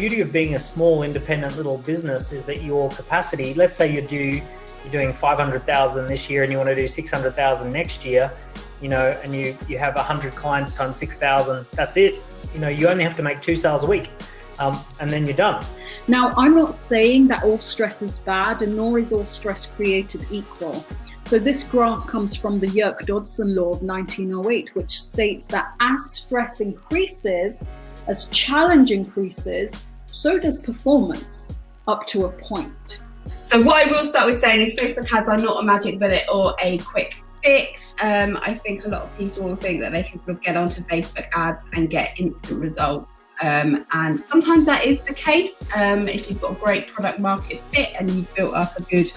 beauty of being a small independent little business is that your capacity, let's say you're doing 500,000 this year and you want to do 600,000 next year, and you have 100 clients times 6,000, that's it. You only have to make 2 sales a week, and then you're done. Now, I'm not saying that all stress is bad, and nor is all stress created equal. So this graph comes from the Yerkes-Dodson law of 1908, which states that as stress increases, as challenge increases, so does performance up to a point. So what I will start with saying is Facebook ads are not a magic bullet or a quick fix. I think a lot of people think that they can sort of get onto Facebook ads and get instant results. And sometimes that is the case if you've got a great product market fit and you've built up a good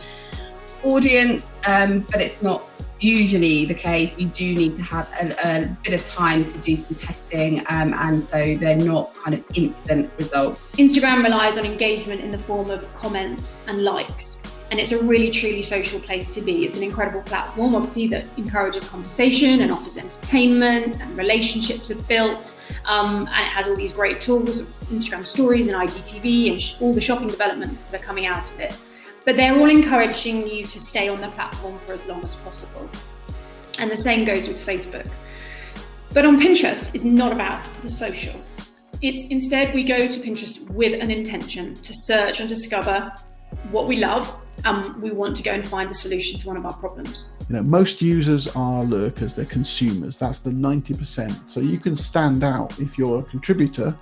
audience, but it's not usually the case. You do need to have a bit of time to do some testing, and so they're not kind of instant results. Instagram relies on engagement in the form of comments and likes, and it's a really truly social place to be. It's an incredible platform, obviously, that encourages conversation and offers entertainment, and relationships are built, and it has all these great tools of Instagram stories and IGTV and all the shopping developments that are coming out of it. But they're all encouraging you to stay on the platform for as long as possible. And the same goes with Facebook. But on Pinterest, it's not about the social. It's instead, we go to Pinterest with an intention to search and discover what we love. We want to go and find the solution to one of our problems. Most users are lurkers, they're consumers. That's the 90%. So you can stand out if you're a contributor.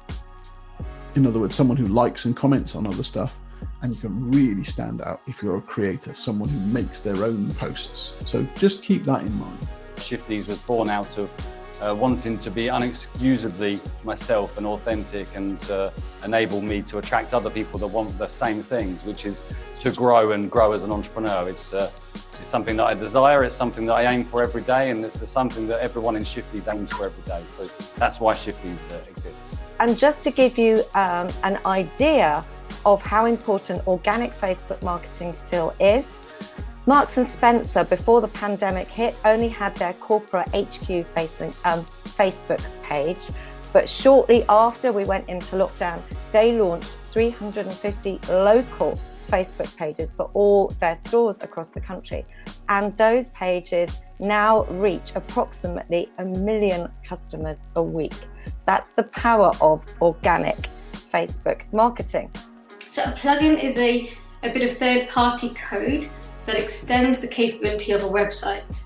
In other words, someone who likes and comments on other stuff. And you can really stand out if you're a creator, someone who makes their own posts. So just keep that in mind. Shifties was born out of wanting to be unexcusably myself and authentic, and enable me to attract other people that want the same things, which is to grow as an entrepreneur. It's something that I desire, it's something that I aim for every day, and this is something that everyone in Shifties aims for every day. So that's why Shifties exists. And just to give you an idea of how important organic Facebook marketing still is, Marks and Spencer, before the pandemic hit, only had their corporate HQ facing Facebook page, but shortly after we went into lockdown, they launched 350 local Facebook pages for all their stores across the country, and those pages now reach approximately 1 million customers a week. That's the power of organic Facebook marketing. So a plugin is a bit of third-party code that extends the capability of a website.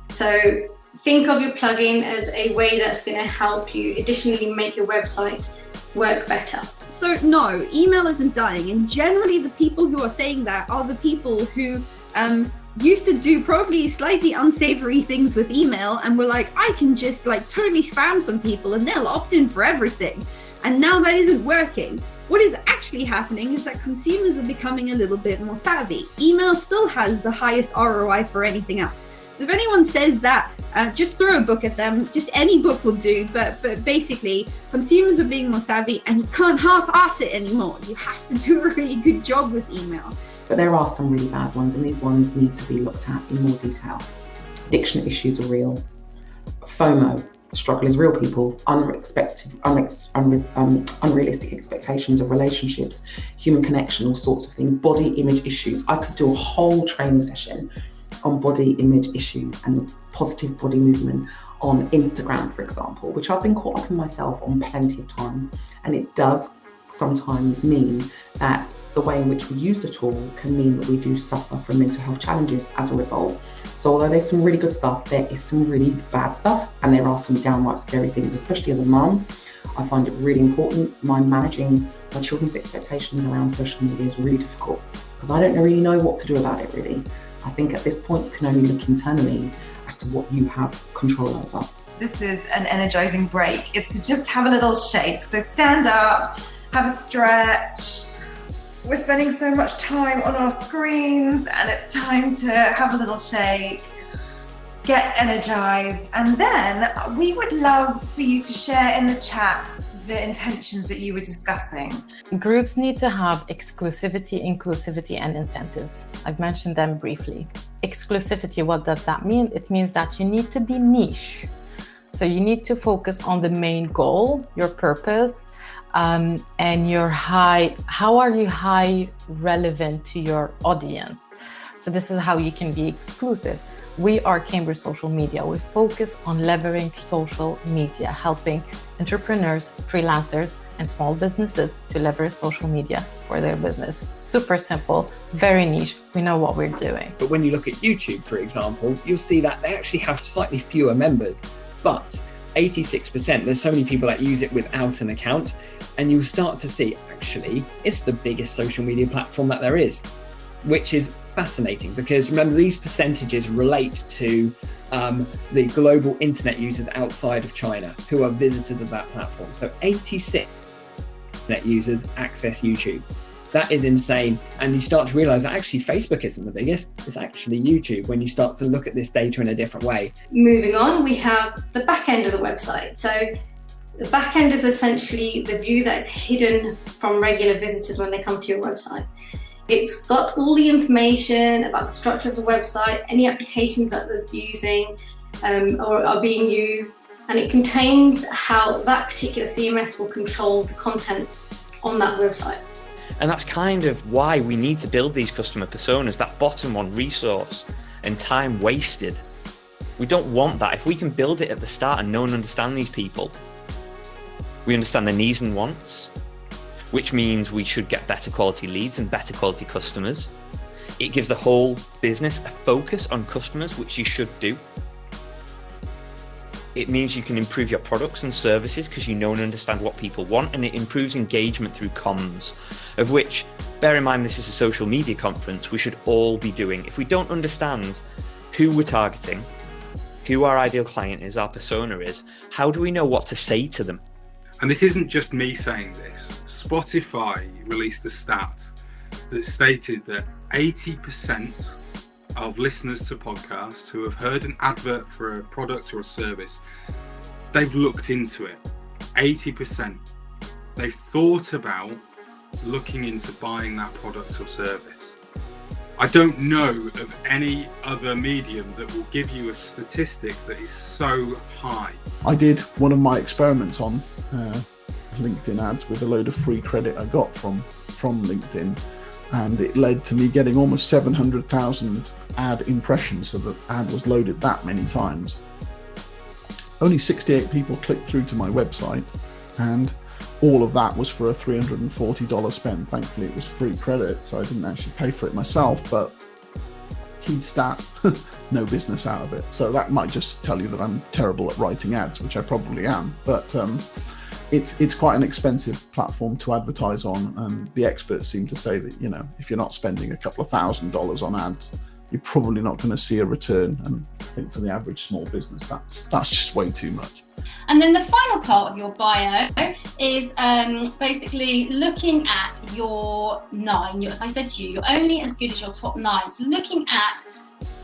So think of your plugin as a way that's going to help you additionally make your website work better. So no, email isn't dying, and generally the people who are saying that are the people who used to do probably slightly unsavory things with email and were like, I can just totally spam some people and they'll opt in for everything. And now that isn't working. What is actually happening is that consumers are becoming a little bit more savvy. Email still has the highest ROI for anything else. So if anyone says that, just throw a book at them. Just any book will do. But basically, consumers are being more savvy, and you can't half-ass it anymore. You have to do a really good job with email. But there are some really bad ones, and these ones need to be looked at in more detail. Addiction issues are real. FOMO. The struggle is real, people. Unrealistic expectations of relationships, human connection, all sorts of things. Body image issues. I could do a whole training session on body image issues and positive body movement on Instagram, for example, which I've been caught up in myself on plenty of time. And it does sometimes mean that the way in which we use the tool can mean that we do suffer from mental health challenges as a result. So although there's some really good stuff, there is some really bad stuff, and there are some downright scary things, especially as a mum. I find it really important. Managing my children's expectations around social media is really difficult because I don't really know what to do about it, really. I think at this point you can only look internally as to what you have control over. This is an energizing break. It's to just have a little shake. So stand up, have a stretch. We're spending so much time on our screens, and it's time to have a little shake, get energized, and then we would love for you to share in the chat the intentions that you were discussing. Groups need to have exclusivity, inclusivity, and incentives. I've mentioned them briefly. Exclusivity, what does that mean? It means that you need to be niche. So you need to focus on the main goal, your purpose, and how are you high relevant to your audience? So this is how you can be exclusive. We are Cambridge Social Media. We focus on leveraging social media, helping entrepreneurs, freelancers, and small businesses to leverage social media for their business. Super simple, very niche. We know what we're doing. But when you look at YouTube, for example, you'll see that they actually have slightly fewer members, but 86%, there's so many people that use it without an account, and you'll start to see, actually, it's the biggest social media platform that there is, which is fascinating, because remember, these percentages relate to the global internet users outside of China who are visitors of that platform. So 86 net users access YouTube. That is insane. And you start to realize that actually Facebook isn't the biggest, it's actually YouTube when you start to look at this data in a different way. Moving on, we have the back end of the website. So the back end is essentially the view that is hidden from regular visitors when they come to your website. It's got all the information about the structure of the website, any applications that it's using or are being used, and it contains how that particular CMS will control the content on that website. And that's kind of why we need to build these customer personas, that bottom one, resource and time wasted. We don't want that. If we can build it at the start and know and understand these people, we understand their needs and wants, which means we should get better quality leads and better quality customers. It gives the whole business a focus on customers, which you should do. It means you can improve your products and services because you know and understand what people want, and it improves engagement through comms, of which, bear in mind this is a social media conference, we should all be doing. If we don't understand who we're targeting, who our ideal client is, our persona is, how do we know what to say to them? And this isn't just me saying this. Spotify released a stat that stated that 80% of listeners to podcasts who have heard an advert for a product or a service, they've looked into it. 80%. They've thought about looking into buying that product or service. I don't know of any other medium that will give you a statistic that is so high. I did one of my experiments on LinkedIn ads with a load of free credit I got from LinkedIn, and it led to me getting almost 700,000 ad impressions, so the ad was loaded that many times. Only 68 people clicked through to my website, and all of that was for a $340 spend. Thankfully it was free credit, so I didn't actually pay for it myself, but key stat, no business out of it. So that might just tell you that I'm terrible at writing ads, which I probably am, but it's quite an expensive platform to advertise on, and the experts seem to say that, you know, if you're not spending a couple of $1,000s on ads, you're probably not going to see a return. And I think for the average small business, that's just way too much. And then the final part of your bio is basically looking at your 9. As I said to you, you're only as good as your top 9. So looking at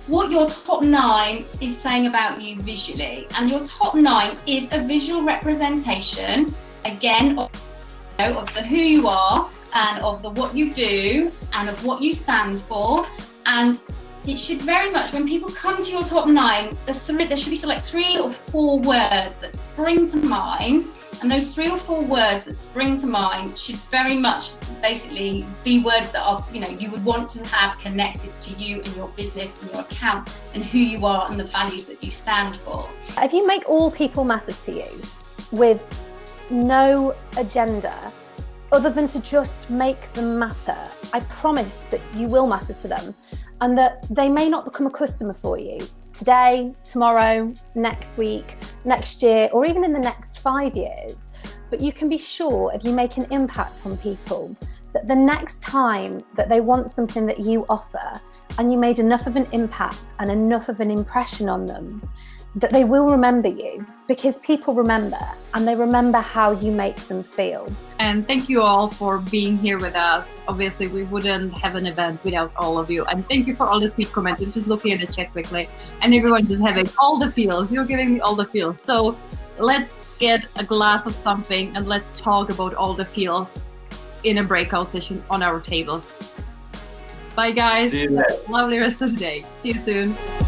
what your top 9 is saying about you visually. And your top 9 is a visual representation, again, of the who you are and of the what you do and of what you stand for. And it should very much, when people come to your top 9, there should be sort of like 3 or 4 words that spring to mind. And those 3 or 4 words that spring to mind should very much basically be words that are, you know, you would want to have connected to you and your business and your account and who you are and the values that you stand for. If you make all people matter to you with no agenda other than to just make them matter, I promise that you will matter to them, and that they may not become a customer for you today, tomorrow, next week, next year, or even in the next 5 years. But you can be sure, if you make an impact on people, that the next time that they want something that you offer, and you made enough of an impact and enough of an impression on them, that they will remember you, because people remember, and they remember how you make them feel. And thank you all for being here with us. Obviously, we wouldn't have an event without all of you. And thank you for all the sweet comments. I'm just looking at the chat quickly, and everyone just having all the feels. You're giving me all the feels. So let's get a glass of something and let's talk about all the feels in a breakout session on our tables. Bye, guys. See you later. Lovely rest of the day. See you soon.